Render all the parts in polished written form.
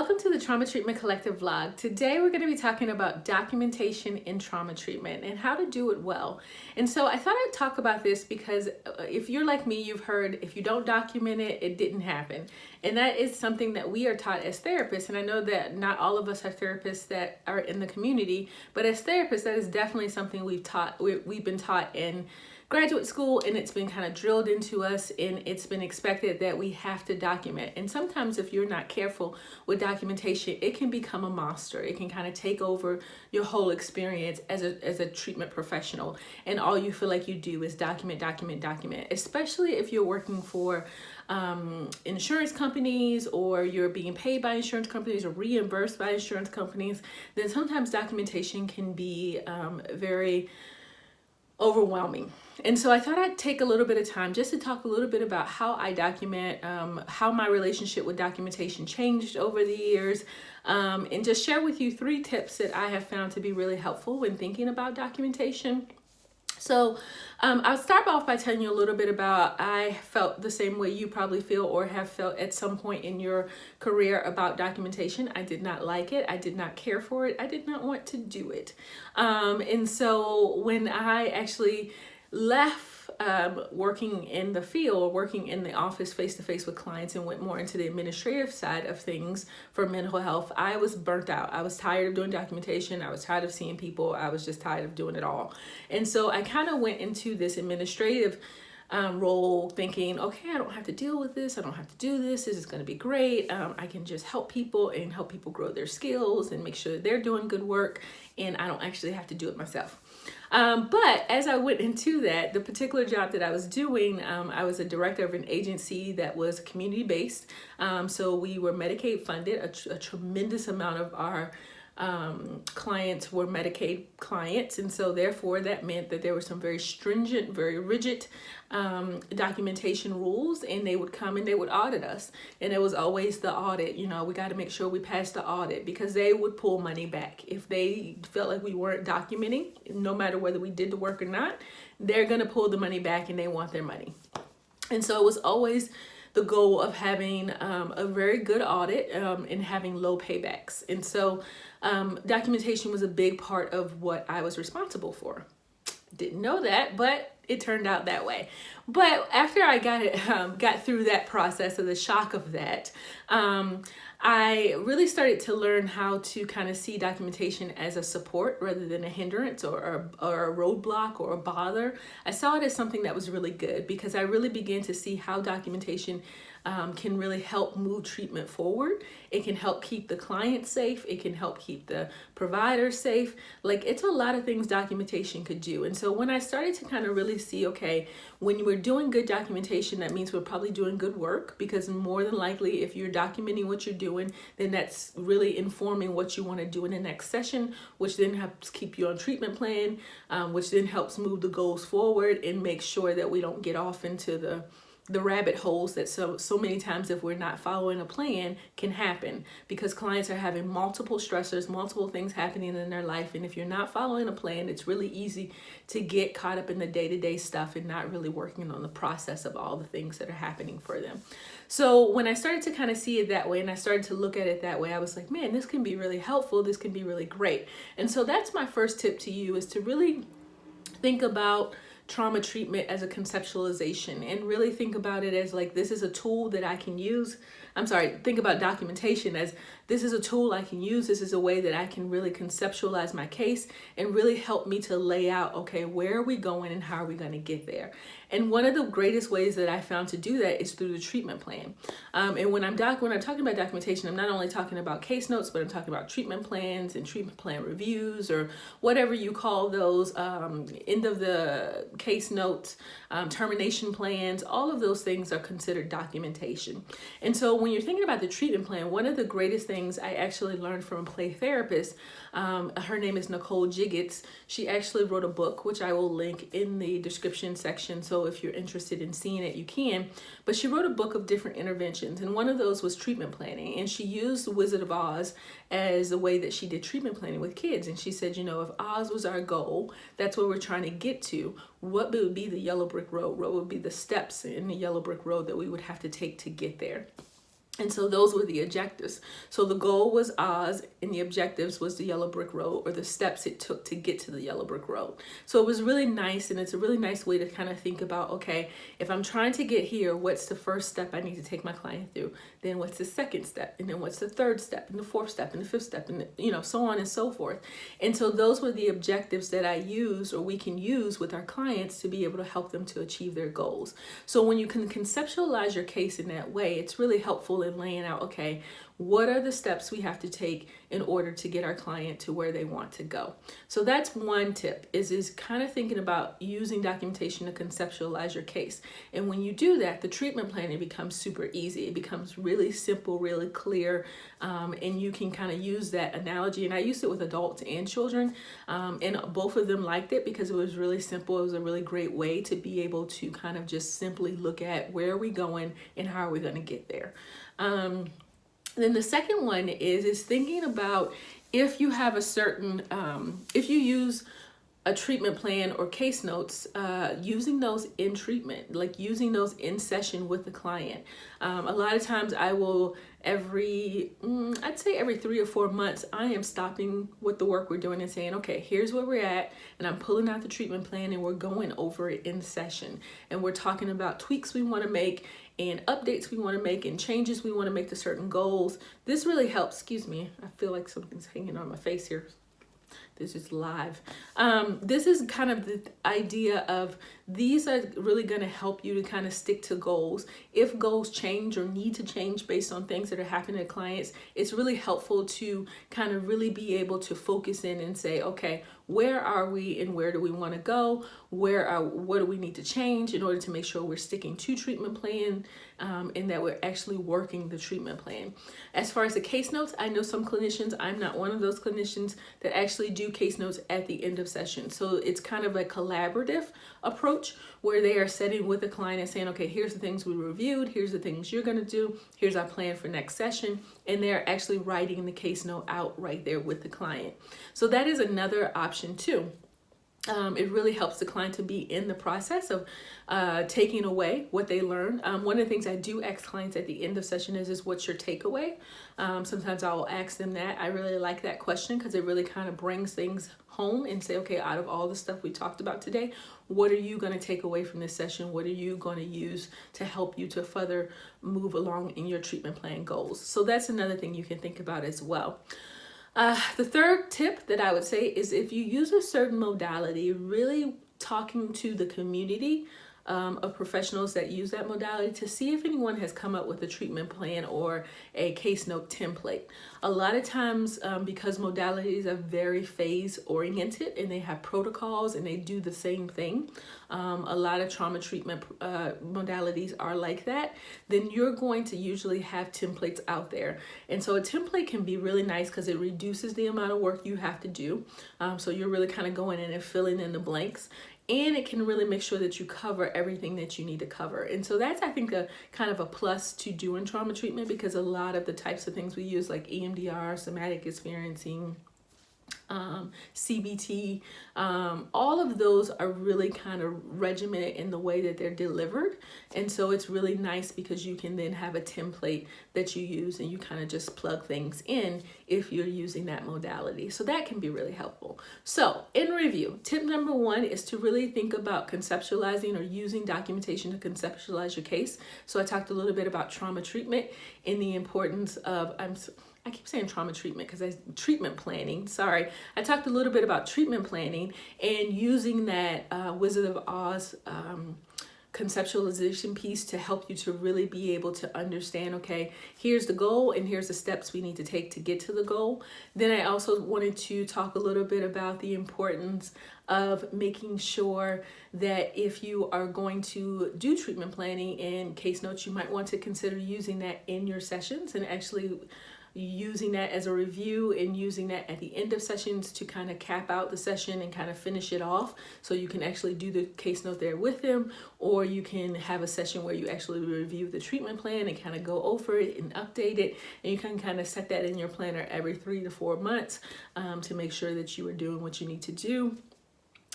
Welcome to the Trauma Treatment Collective vlog. Today we're going to be talking about documentation in trauma treatment and how to do it well. And so I thought I'd talk about this because if you're like me, you've heard if you don't document it, it didn't happen. And that is something that we are taught as therapists. And I know that not all of us are therapists that are in the community, but as therapists, that is definitely something we've been taught in graduate school, and it's been kind of drilled into us, and it's been expected that we have to document. And sometimes if you're not careful with documentation, it can become a monster. It can kind of take over your whole experience as a treatment professional, and all you feel like you do is document, especially if you're working for insurance companies, or you're being paid by insurance companies or reimbursed by insurance companies. Then sometimes documentation can be very overwhelming. And so I thought I'd take a little bit of time just to talk a little bit about how I document, how my relationship with documentation changed over the years, and just share with you 3 tips that I have found to be really helpful when thinking about documentation. So I'll start off by telling you a little bit about, I felt the same way you probably feel or have felt at some point in your career about documentation. I did not like it. I did not care for it. I did not want to do it. And so when I actually left working in the field, or working in the office face-to-face with clients, and went more into the administrative side of things for mental health, I was burnt out. I was tired of doing documentation. I was tired of seeing people. I was just tired of doing it all. And so I kind of went into this administrative role thinking, okay, I don't have to deal with this. I don't have to do this. This is going to be great. I can just help people and help people grow their skills and make sure that they're doing good work, and I don't actually have to do it myself. But as I went into that, the particular job that I was doing, I was a director of an agency that was community-based. So we were Medicaid funded. A tremendous amount of our clients were Medicaid clients, and so therefore that meant that there were some very stringent, very rigid documentation rules, and they would come and they would audit us, and it was always the audit. You know, we got to make sure we pass the audit, because they would pull money back if they felt like we weren't documenting. No matter whether we did the work or not, they're going to pull the money back, and they want their money. And so it was always the goal of having a very good audit and having low paybacks. And so documentation was a big part of what I was responsible for. Didn't know that, but it turned out that way. But after I got through that process of the shock of that, I really started to learn how to kind of see documentation as a support rather than a hindrance or a roadblock or a bother. I saw it as something that was really good, because I really began to see how documentation can really help move treatment forward. It can help keep the client safe. It can help keep the provider safe. Like, it's a lot of things documentation could do. And so when I started to kind of really see, okay, when we're doing good documentation, that means we're probably doing good work, because more than likely, if you're documenting what you're doing, then that's really informing what you want to do in the next session, which then helps keep you on treatment plan, which then helps move the goals forward and make sure that we don't get off into the rabbit holes that so many times, if we're not following a plan, can happen, because clients are having multiple stressors, multiple things happening in their life. And if you're not following a plan, it's really easy to get caught up in the day-to-day stuff and not really working on the process of all the things that are happening for them. So when I started to kind of see it that way, and I started to look at it that way, I was like, man, this can be really helpful. This can be really great. And so that's my first tip to you, is to really think about trauma treatment as a conceptualization, and really think about it as like, this is a tool that I can use. Think about documentation as, this is a tool I can use. This is a way that I can really conceptualize my case and really help me to lay out, okay, where are we going and how are we going to get there? And one of the greatest ways that I found to do that is through the treatment plan. And when I'm talking about documentation, I'm not only talking about case notes, but I'm talking about treatment plans and treatment plan reviews, or whatever you call those, end of the case notes, termination plans. All of those things are considered documentation. And so when you're thinking about the treatment plan, one of the greatest things I actually learned from a play therapist, her name is Nicole Jiggets. She actually wrote a book, which I will link in the description section. So if you're interested in seeing it, you can. But she wrote a book of different interventions, and one of those was treatment planning. And she used The Wizard of Oz as a way that she did treatment planning with kids. And she said, you know, if Oz was our goal, that's where we're trying to get to, what would be the yellow brick road? What would be the steps in the yellow brick road that we would have to take to get there? And so those were the objectives. So the goal was Oz, and the objectives was the yellow brick road, or the steps it took to get to the yellow brick road. So it was really nice, and it's a really nice way to kind of think about, okay, if I'm trying to get here, what's the first step I need to take my client through? Then what's the second step? And then what's the third step, and the fourth step, and the fifth step, and so on and so forth. And so those were the objectives that I use, or we can use with our clients to be able to help them to achieve their goals. So when you can conceptualize your case in that way, it's really helpful in laying out, okay, what are the steps we have to take in order to get our client to where they want to go? So that's one tip, is kind of thinking about using documentation to conceptualize your case. And when you do that, the treatment planning becomes super easy. It becomes really simple, really clear, and you can kind of use that analogy. And I used it with adults and children, and both of them liked it because it was really simple. It was a really great way to be able to kind of just simply look at where are we going and how are we going to get there. Then the second one is thinking about if you have a certain, if you use a treatment plan or case notes, using those in treatment, like using those in session with the client. A lot of times I will I'd say every 3 or 4 months, I am stopping with the work we're doing and saying, okay, here's where we're at. And I'm pulling out the treatment plan and we're going over it in session. And we're talking about tweaks we want to make and updates we want to make and changes we want to make to certain goals. This really helps. Excuse me, I feel like something's hanging on my face here. This is live. This is kind of the idea of these are really going to help you to kind of stick to goals. If goals change or need to change based on things that are happening to clients, it's really helpful to kind of really be able to focus in and say, okay, where are we and where do we want to go? What do we need to change in order to make sure we're sticking to treatment plan, and that we're actually working the treatment plan. As far as the case notes, I know some clinicians, I'm not one of those clinicians, that actually do case notes at the end of session. So it's kind of a collaborative approach where they are sitting with the client and saying, okay, here's the things we reviewed, here's the things you're going to do, here's our plan for next session, and they're actually writing the case note out right there with the client. So that is another option too. It really helps the client to be in the process of taking away what they learned. One of the things I do ask clients at the end of session is what's your takeaway? Sometimes I will ask them that. I really like that question because it really kind of brings things home and say, okay, out of all the stuff we talked about today, what are you going to take away from this session? What are you going to use to help you to further move along in your treatment plan goals? So that's another thing you can think about as well. The third tip that I would say is if you use a certain modality, really talking to the community of professionals that use that modality to see if anyone has come up with a treatment plan or a case note template. A lot of times, because modalities are very phase oriented and they have protocols and they do the same thing, a lot of trauma treatment modalities are like that, then you're going to usually have templates out there. And so a template can be really nice because it reduces the amount of work you have to do. So you're really kind of going in and filling in the blanks. And it can really make sure that you cover everything that you need to cover. And so that's, I think, a kind of a plus to doing trauma treatment, because a lot of the types of things we use, like EMDR, somatic experiencing, CBT, all of those are really kind of regimented in the way that they're delivered. And so it's really nice because you can then have a template that you use and you kind of just plug things in if you're using that modality. So that can be really helpful. So in review, tip number 1 is to really think about conceptualizing or using documentation to conceptualize your case. So I talked a little bit about trauma treatment and the importance of, I keep saying trauma treatment because treatment planning. Sorry. I talked a little bit about treatment planning and using that Wizard of Oz conceptualization piece to help you to really be able to understand, okay, here's the goal and here's the steps we need to take to get to the goal. Then I also wanted to talk a little bit about the importance of making sure that if you are going to do treatment planning and case notes, you might want to consider using that in your sessions and actually using that as a review and using that at the end of sessions to kind of cap out the session and kind of finish it off. So you can actually do the case note there with them, or you can have a session where you actually review the treatment plan and kind of go over it and update it. And you can kind of set that in your planner every 3 to 4 months to make sure that you are doing what you need to do.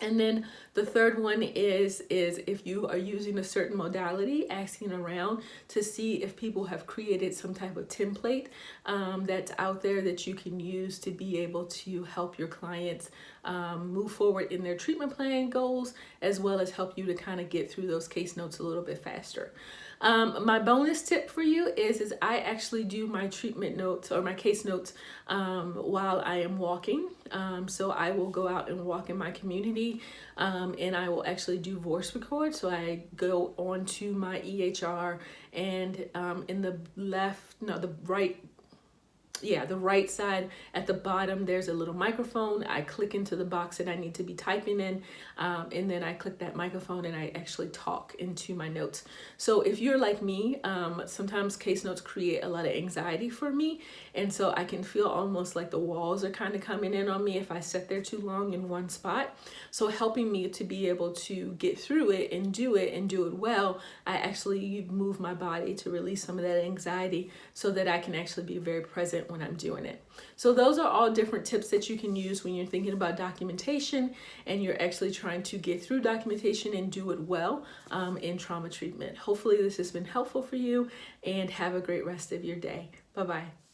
And then the third one is if you are using a certain modality, asking around to see if people have created some type of template that's out there that you can use to be able to help your clients move forward in their treatment plan goals, as well as help you to kind of get through those case notes a little bit faster. My bonus tip for you is I actually do my treatment notes or my case notes while I am walking. So I will go out and walk in my community, and I will actually do voice record. So I go onto my EHR, and in the right side at the bottom, there's a little microphone. I click into the box that I need to be typing in, and then I click that microphone and I actually talk into my notes. So if you're like me, sometimes case notes create a lot of anxiety for me, and so I can feel almost like the walls are kind of coming in on me if I sit there too long in one spot. So helping me to be able to get through it and do it well, I actually move my body to release some of that anxiety so that I can actually be very present when I'm doing it. So those are all different tips that you can use when you're thinking about documentation and you're actually trying to get through documentation and do it well in trauma treatment. Hopefully this has been helpful for you, and have a great rest of your day. Bye-bye.